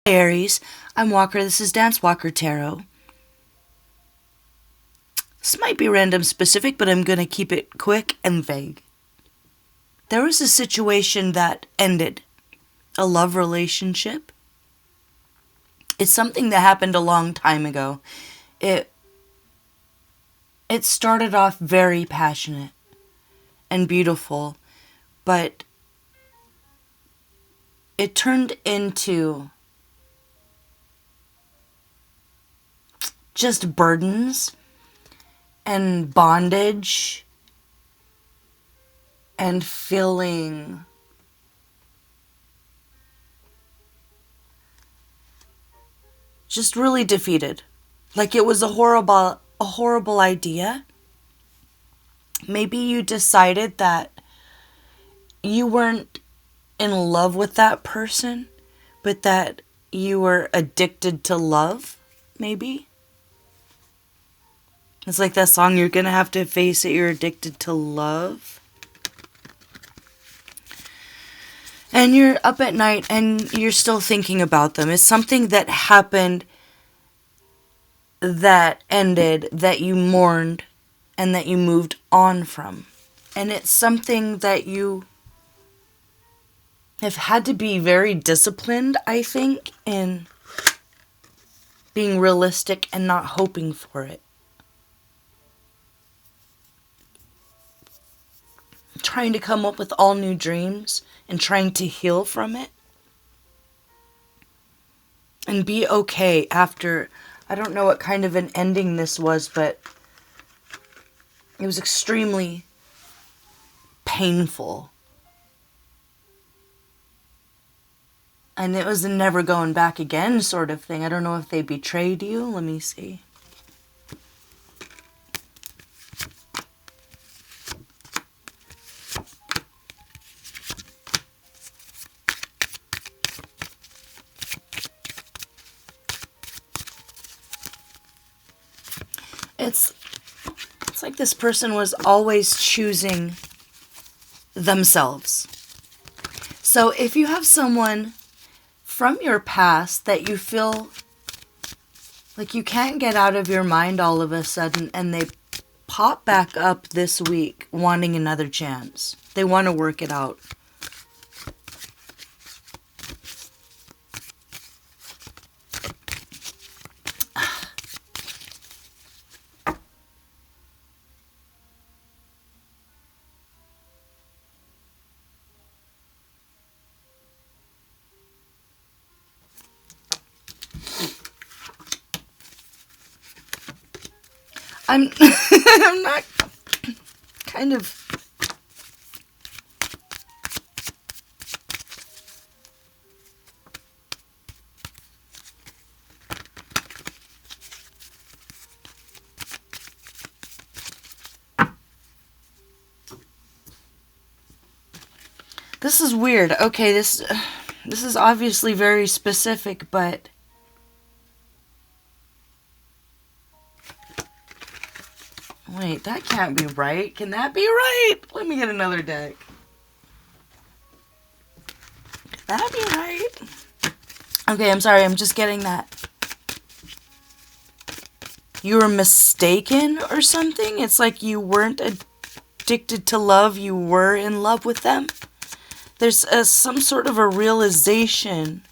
Hi Aries, I'm Walker. This is Dance Walker Tarot. This might be random specific, but I'm going to keep it quick and vague. There was a situation that ended, a love relationship. It's something that happened a long time ago. It started off very passionate and beautiful, but it turned into just burdens and bondage and feeling just really defeated. Like it was a horrible idea. Maybe you decided that you weren't in love with that person, but that you were addicted to love, maybe. It's like that song, you're gonna have to face it, you're addicted to love. And you're up at night and you're still thinking about them. It's something that happened, that ended, that you mourned, and that you moved on from. And it's something that you have had to be very disciplined, I think, in being realistic and not hoping for it. Trying to come up with all new dreams and trying to heal from it. And be okay after, I don't know what kind of an ending this was, but it was extremely painful. And it was a never going back again sort of thing. I don't know if they betrayed you. Let me see. It's like this person was always choosing themselves. So if you have someone from your past that you feel like you can't get out of your mind all of a sudden, and they pop back up this week wanting another chance. They want to work it out. I'm I'm not kind of this is weird. Okay, this is obviously very specific, but wait, that can't be right. Can that be right? Let me get another deck. Can that be right? Okay, I'm sorry. I'm just getting that. You were mistaken or something? It's like you weren't addicted to love. You were in love with them. There's some sort of a realization.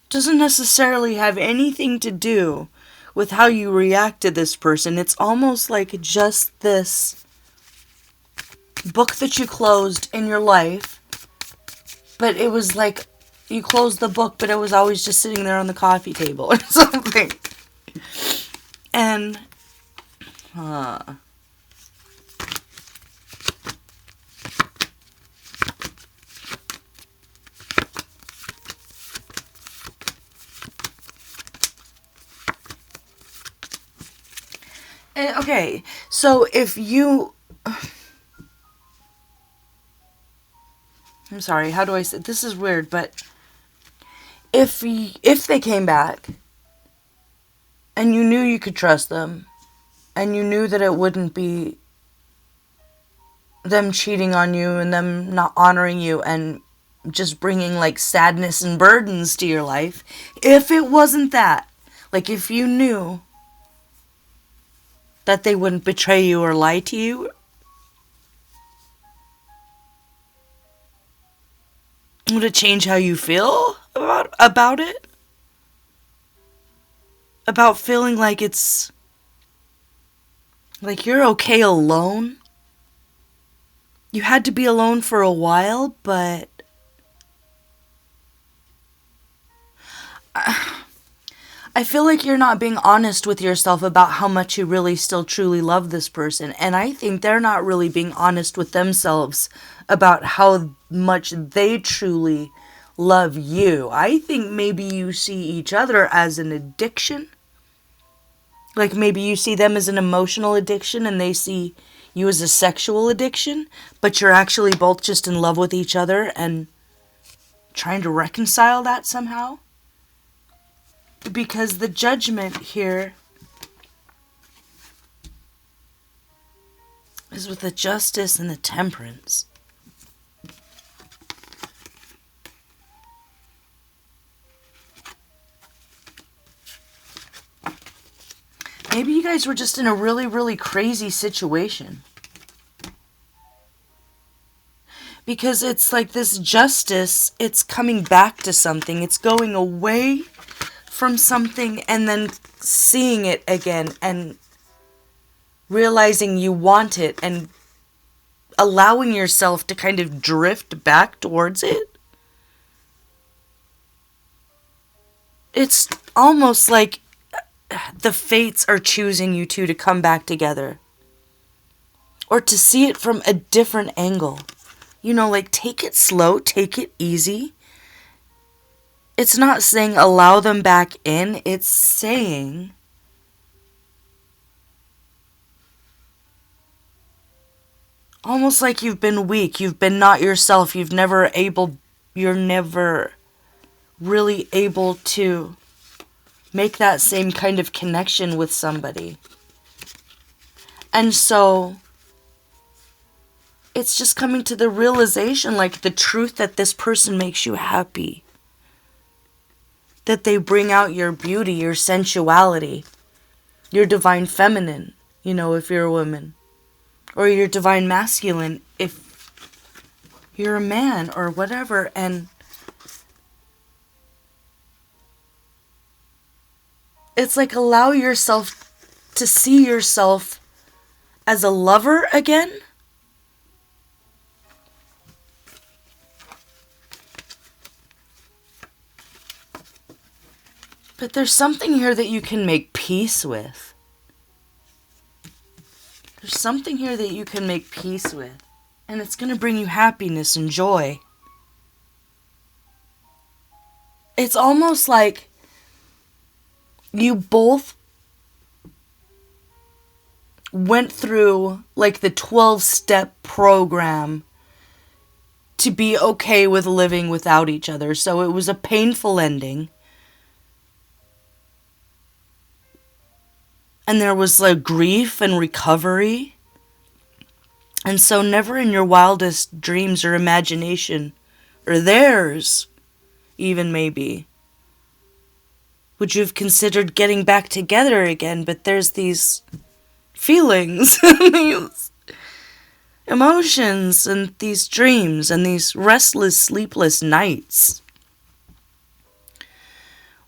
Doesn't necessarily have anything to do with how you react to this person. It's almost like just this book that you closed in your life, but it was like you closed the book, but it was always just sitting there on the coffee table or something. And okay, so if you... I'm sorry, how do I say... This is weird, but if they came back and you knew you could trust them and you knew that it wouldn't be them cheating on you and them not honoring you and just bringing like sadness and burdens to your life, if it wasn't that, like if you knew that they wouldn't betray you or lie to you, would it change how you feel about it? About feeling like it's like you're okay alone? You had to be alone for a while, but I feel like you're not being honest with yourself about how much you really still truly love this person. And I think they're not really being honest with themselves about how much they truly love you. I think maybe you see each other as an addiction. Like maybe you see them as an emotional addiction and they see you as a sexual addiction, but you're actually both just in love with each other and trying to reconcile that somehow. Because the Judgment here is with the Justice and the Temperance. Maybe you guys were just in a really, really crazy situation. Because it's like this justice, it's coming back to something. It's going away from something and then seeing it again and realizing you want it and allowing yourself to kind of drift back towards it. It's almost like the fates are choosing you two to come back together. Or to see it from a different angle. You know, like take it slow, take it easy. It's not saying allow them back in. It's saying almost like you've been weak. You've been not yourself. You're never really able to make that same kind of connection with somebody. And so it's just coming to the realization, like the truth that this person makes you happy. That they bring out your beauty, your sensuality, your divine feminine, you know, if you're a woman. Or your divine masculine, if you're a man or whatever. And it's like allow yourself to see yourself as a lover again. But there's something here that you can make peace with. There's something here that you can make peace with. And it's going to bring you happiness and joy. It's almost like you both went through like the 12-step program to be okay with living without each other. So it was a painful ending. And there was like grief and recovery. And so never in your wildest dreams or imagination, or theirs even maybe, would you have considered getting back together again. But there's these feelings, these emotions, and these dreams, and these restless, sleepless nights.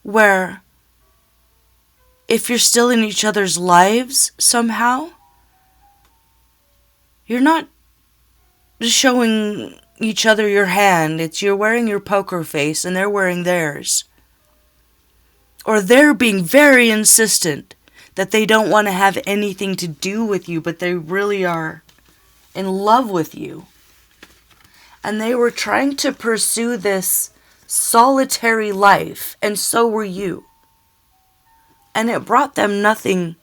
Where if you're still in each other's lives somehow, you're not showing each other your hand. It's you're wearing your poker face and they're wearing theirs. Or they're being very insistent that they don't want to have anything to do with you, but they really are in love with you. And they were trying to pursue this solitary life, and so were you. And it brought them nothing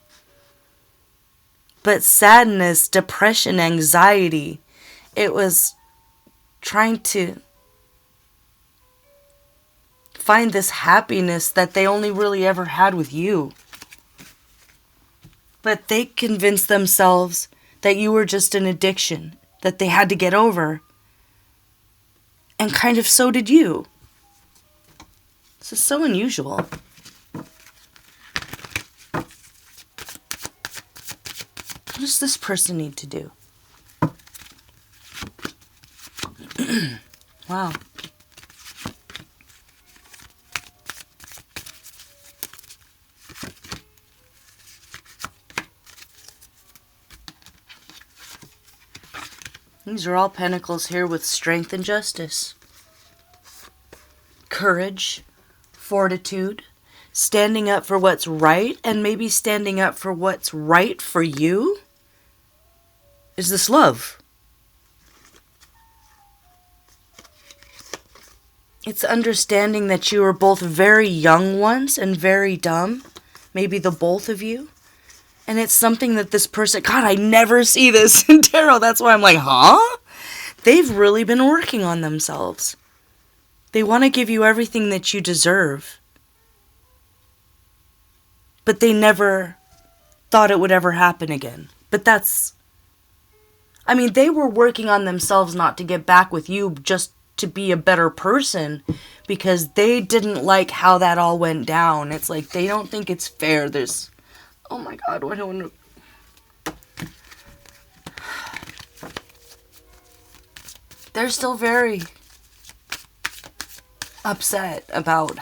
but sadness, depression, anxiety. It was trying to find this happiness that they only really ever had with you. But they convinced themselves that you were just an addiction that they had to get over. And kind of so did you. This is so unusual. What does this person need to do? Wow. These are all pentacles here with strength and justice. Courage, fortitude, standing up for what's right, and maybe standing up for what's right for you. Is this love? It's understanding that you were both very young once and very dumb. Maybe the both of you. And it's something that this person... God, I never see this in tarot. That's why I'm like, huh? They've really been working on themselves. They want to give you everything that you deserve. But they never thought it would ever happen again. But that's... I mean, they were working on themselves not to get back with you, just to be a better person, because they didn't like how that all went down. It's like they don't think it's fair. There's... Oh my God, what do I want to... They're still very upset about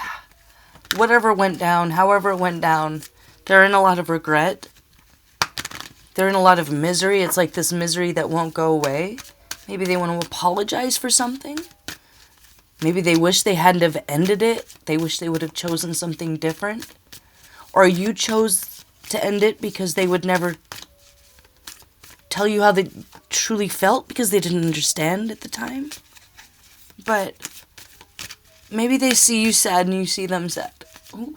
whatever went down, however it went down. They're in a lot of regret. They're in a lot of misery. It's like this misery that won't go away. Maybe they want to apologize for something. Maybe they wish they hadn't have ended it. They wish they would have chosen something different. Or you chose to end it because they would never tell you how they truly felt because they didn't understand at the time. But maybe they see you sad and you see them sad. Ooh.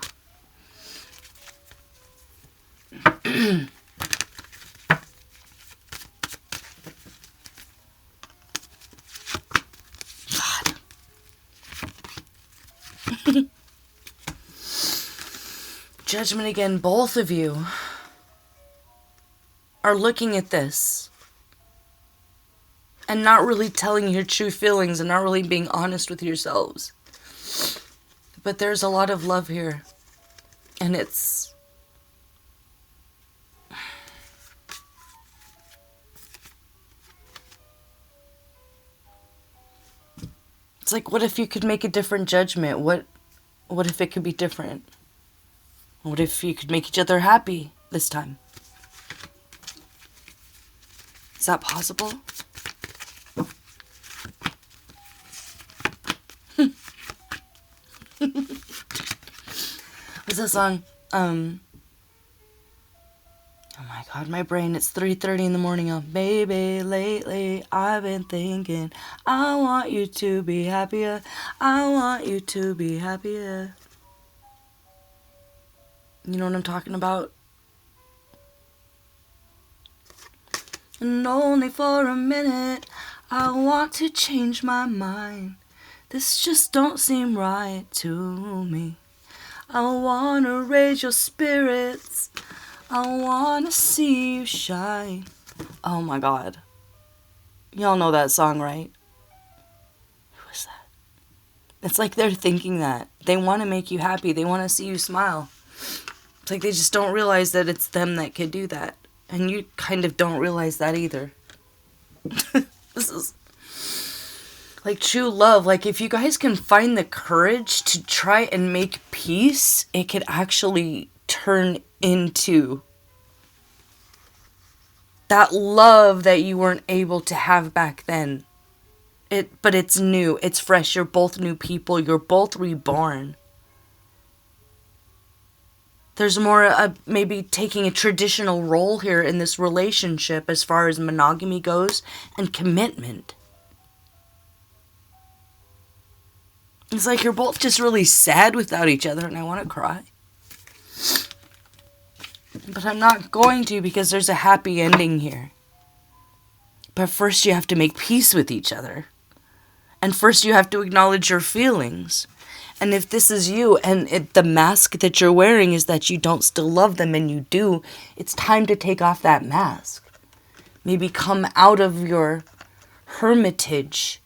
Judgment again. Both of you are looking at this and not really telling your true feelings and not really being honest with yourselves. But there's a lot of love here. And it's... It's like, what if you could make a different judgment? What if it could be different? What if you could make each other happy this time? Is that possible? What's that song? Oh my God, my brain, it's 3:30 in the morning. Baby, lately I've been thinking I want you to be happier. I want you to be happier. You know what I'm talking about? And only for a minute I want to change my mind. This just don't seem right to me. I wanna raise your spirits. I wanna see you shine. Oh my God. Y'all know that song, right? Who is that? It's like they're thinking that. They want to make you happy. They want to see you smile. It's like they just don't realize that it's them that could do that. And you kind of don't realize that either. This is like true love. Like if you guys can find the courage to try and make peace, it could actually turn into that love that you weren't able to have back then. But it's new. It's fresh. You're both new people. You're both reborn. There's more maybe taking a traditional role here in this relationship as far as monogamy goes and commitment. It's like you're both just really sad without each other and I want to cry. But I'm not going to because there's a happy ending here. But first you have to make peace with each other. And first you have to acknowledge your feelings. And if this is you and the mask that you're wearing is that you don't still love them and you do, it's time to take off that mask. Maybe come out of your hermitage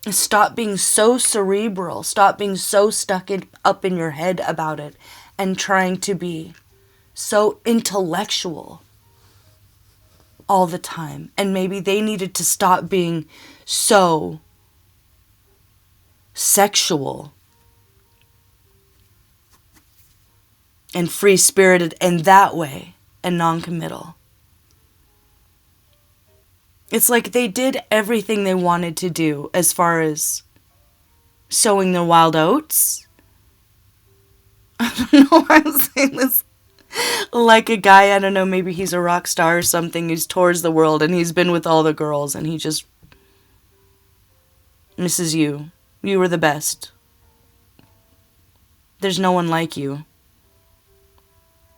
Stop being so cerebral. Stop being so up in your head about it and trying to be so intellectual all the time. And maybe they needed to stop being so sexual and free-spirited in that way and non-committal. It's like they did everything they wanted to do as far as sowing their wild oats. I don't know why I'm saying this. Like a guy, I don't know, maybe he's a rock star or something, who's tours the world and he's been with all the girls and he just, this is you. You were the best. There's no one like you.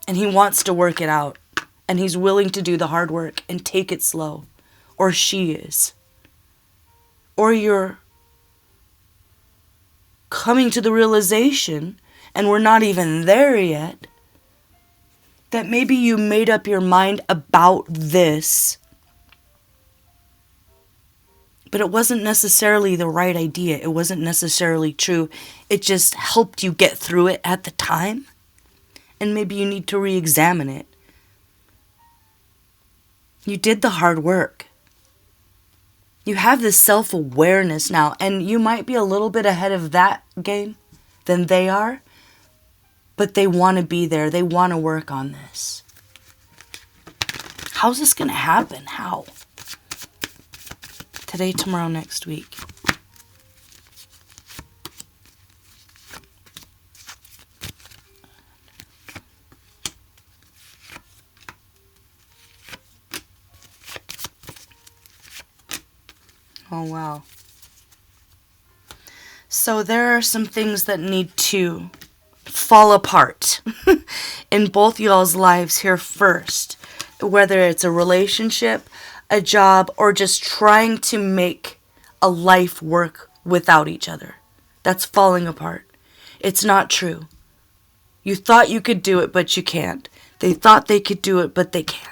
And he wants to work it out. And he's willing to do the hard work and take it slow. Or she is. Or you're coming to the realization, and we're not even there yet, that maybe you made up your mind about this, but it wasn't necessarily the right idea. It wasn't necessarily true. It just helped you get through it at the time, and maybe you need to re-examine it. You did the hard work. You have this self-awareness now, and you might be a little bit ahead of that game than they are, but they want to be there. They want to work on this. How's this going to happen? How? Today, tomorrow, next week. Oh, wow. So there are some things that need to fall apart in both y'all's lives here first. Whether it's a relationship, a job, or just trying to make a life work without each other. That's falling apart. It's not true. You thought you could do it, but you can't. They thought they could do it, but they can't.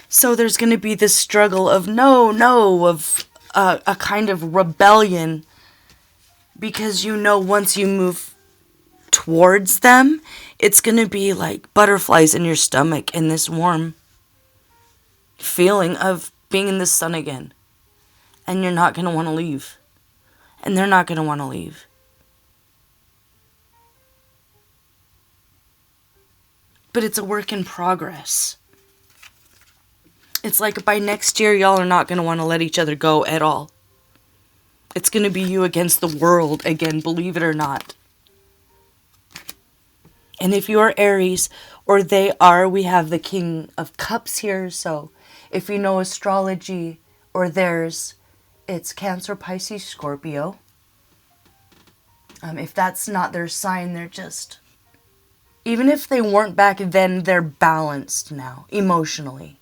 So there's going to be this struggle of of a kind of rebellion, because you know once you move towards them, it's going to be like butterflies in your stomach and this warm feeling of being in the sun again. And you're not going to want to leave. And they're not going to want to leave. But it's a work in progress. It's like by next year, y'all are not going to want to let each other go at all. It's going to be you against the world again, believe it or not. And if you're Aries, or they are, we have the King of Cups here. So if you know astrology or theirs, it's Cancer, Pisces, Scorpio. If that's not their sign, they're just... Even if they weren't back then, they're balanced now, emotionally.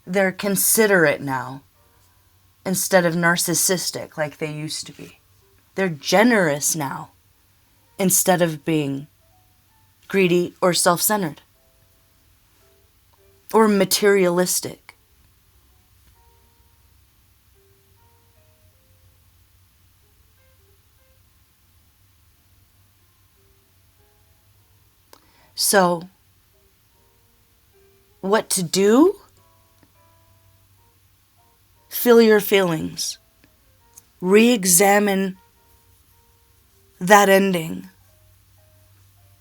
They're considerate now, instead of narcissistic like they used to be. They're generous now, instead of being greedy or self-centered or materialistic. So, what to do? Feel your feelings. Re-examine that ending.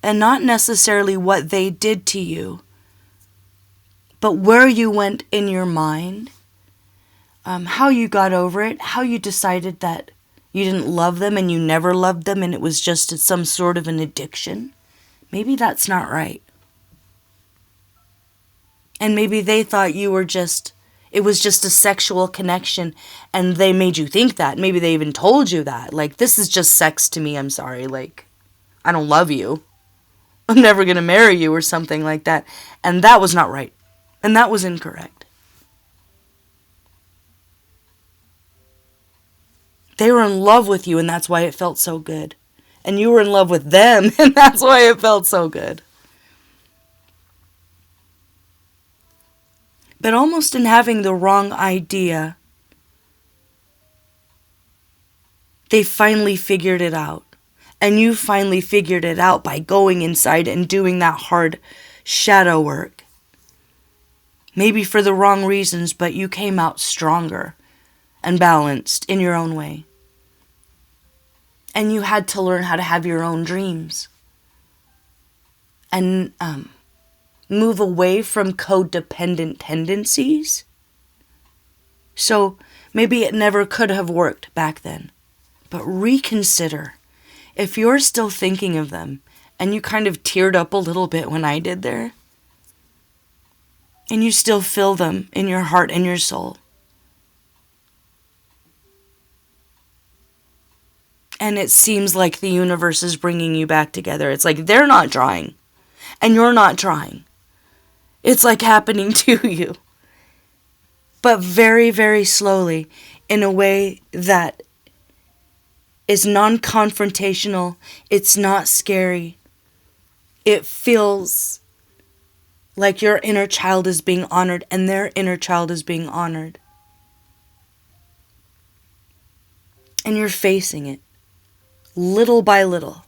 And not necessarily what they did to you, but where you went in your mind, how you got over it, how you decided that you didn't love them and you never loved them and it was just some sort of an addiction. Maybe that's not right. And maybe they thought you were it was just a sexual connection and they made you think that. Maybe they even told you that. Like, this is just sex to me, I'm sorry. Like, I don't love you. I'm never going to marry you or something like that. And that was not right. And that was incorrect. They were in love with you and that's why it felt so good. And you were in love with them and that's why it felt so good. But almost in having the wrong idea, they finally figured it out. And you finally figured it out by going inside and doing that hard shadow work. Maybe for the wrong reasons, but you came out stronger and balanced in your own way. And you had to learn how to have your own dreams. And move away from codependent tendencies. So maybe it never could have worked back then. But reconsider. If you're still thinking of them, and you kind of teared up a little bit when I did there, and you still feel them in your heart and your soul, and it seems like the universe is bringing you back together. It's like they're not trying, and you're not trying. It's like happening to you. But very, very slowly, in a way that is non-confrontational. It's not scary. It feels like your inner child is being honored and their inner child is being honored. And you're facing it, little by little.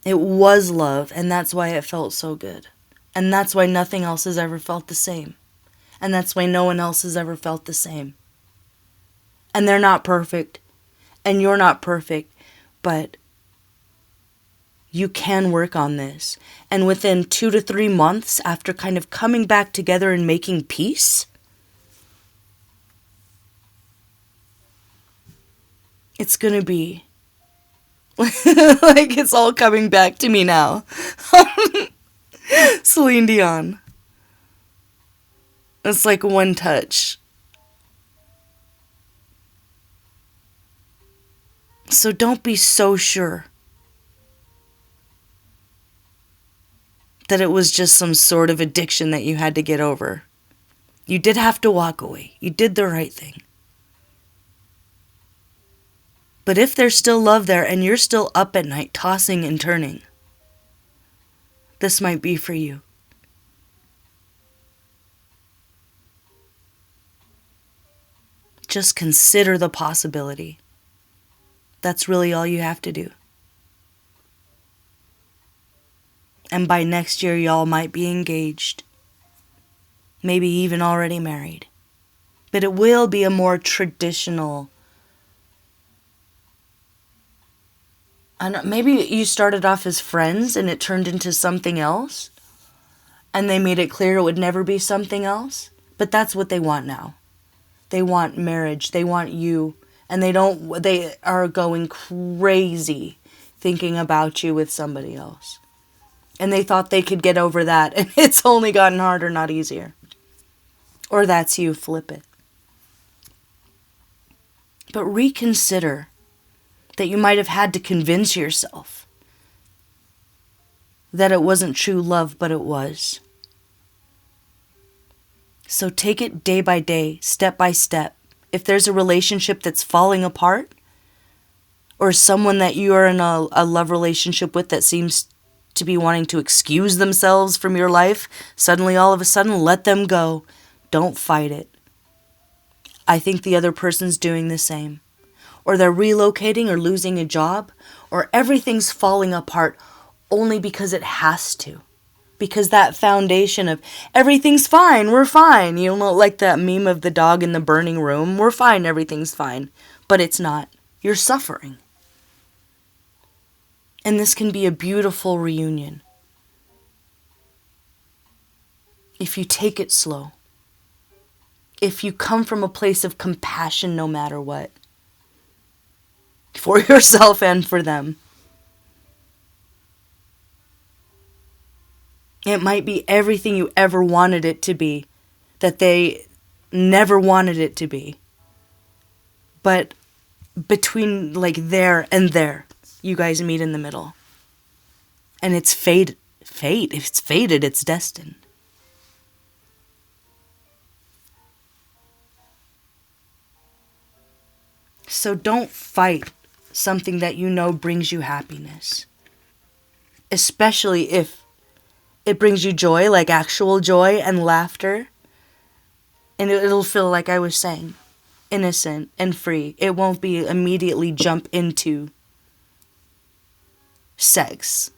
It was love, and that's why it felt so good. And that's why nothing else has ever felt the same. And that's why no one else has ever felt the same. And they're not perfect, and you're not perfect, but you can work on this. And within 2 to 3 months, after kind of coming back together and making peace, it's going to be like it's all coming back to me now. Celine Dion. It's like one touch. So don't be so sure that it was just some sort of addiction that you had to get over. You did have to walk away. You did the right thing. But if there's still love there and you're still up at night tossing and turning, this might be for you. Just consider the possibility. That's really all you have to do. And by next year, y'all might be engaged. Maybe even already married. But it will be a more traditional. Maybe you started off as friends and it turned into something else. And they made it clear it would never be something else. But that's what they want now. They want marriage. They want you. And they are going crazy thinking about you with somebody else. And they thought they could get over that. And it's only gotten harder, not easier. Or that's you, flip it. But reconsider that you might have had to convince yourself that it wasn't true love, but it was. So take it day by day, step by step. If there's a relationship that's falling apart, or someone that you are in a love relationship with that seems to be wanting to excuse themselves from your life, suddenly all of a sudden let them go. Don't fight it. I think the other person's doing the same. Or they're relocating or losing a job, or everything's falling apart only because it has to. Because that foundation of everything's fine, we're fine. You know, like that meme of the dog in the burning room. We're fine, everything's fine. But it's not. You're suffering. And this can be a beautiful reunion. If you take it slow. If you come from a place of compassion no matter what. For yourself and for them. It might be everything you ever wanted it to be, that they never wanted it to be. But between like there and there, you guys meet in the middle. And it's fate. If it's fated, it's destined. So don't fight something that you know brings you happiness. Especially if it brings you joy, like actual joy and laughter. And it'll feel like I was saying, innocent and free. It won't be immediately jump into sex.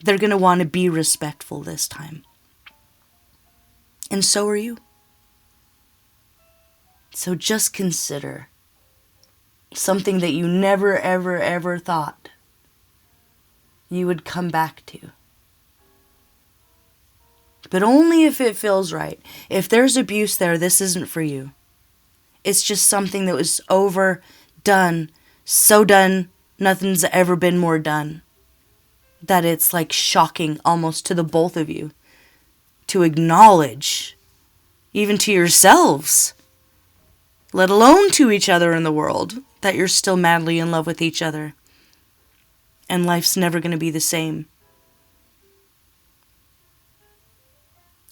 They're going to want to be respectful this time. And so are you. So just consider something that you never, ever, ever thought you would come back to. But only if it feels right. If there's abuse there, this isn't for you. It's just something that was overdone, so done, nothing's ever been more done. That it's like shocking almost to the both of you to acknowledge, even to yourselves, let alone to each other in the world, that you're still madly in love with each other. And life's never going to be the same.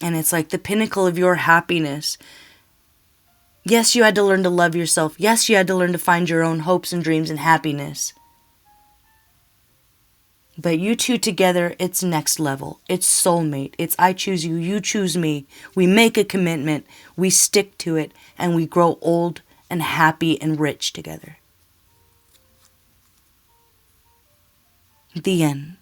And it's like the pinnacle of your happiness. Yes, you had to learn to love yourself. Yes, you had to learn to find your own hopes and dreams and happiness. But you two together, it's next level. It's soulmate. It's I choose you, you choose me. We make a commitment, we stick to it, and we grow old and happy and rich together. The end.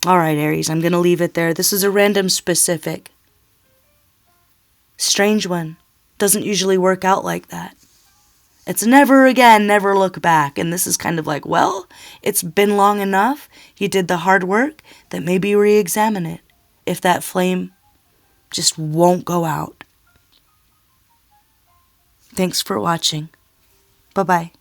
Alright, Aries, I'm going to leave it there. This is a random specific. Strange one. Doesn't usually work out like that. It's never again, never look back. And this is kind of like, well, it's been long enough. You did the hard work, that maybe re-examine it. If that flame just won't go out. Thanks for watching. Bye-bye.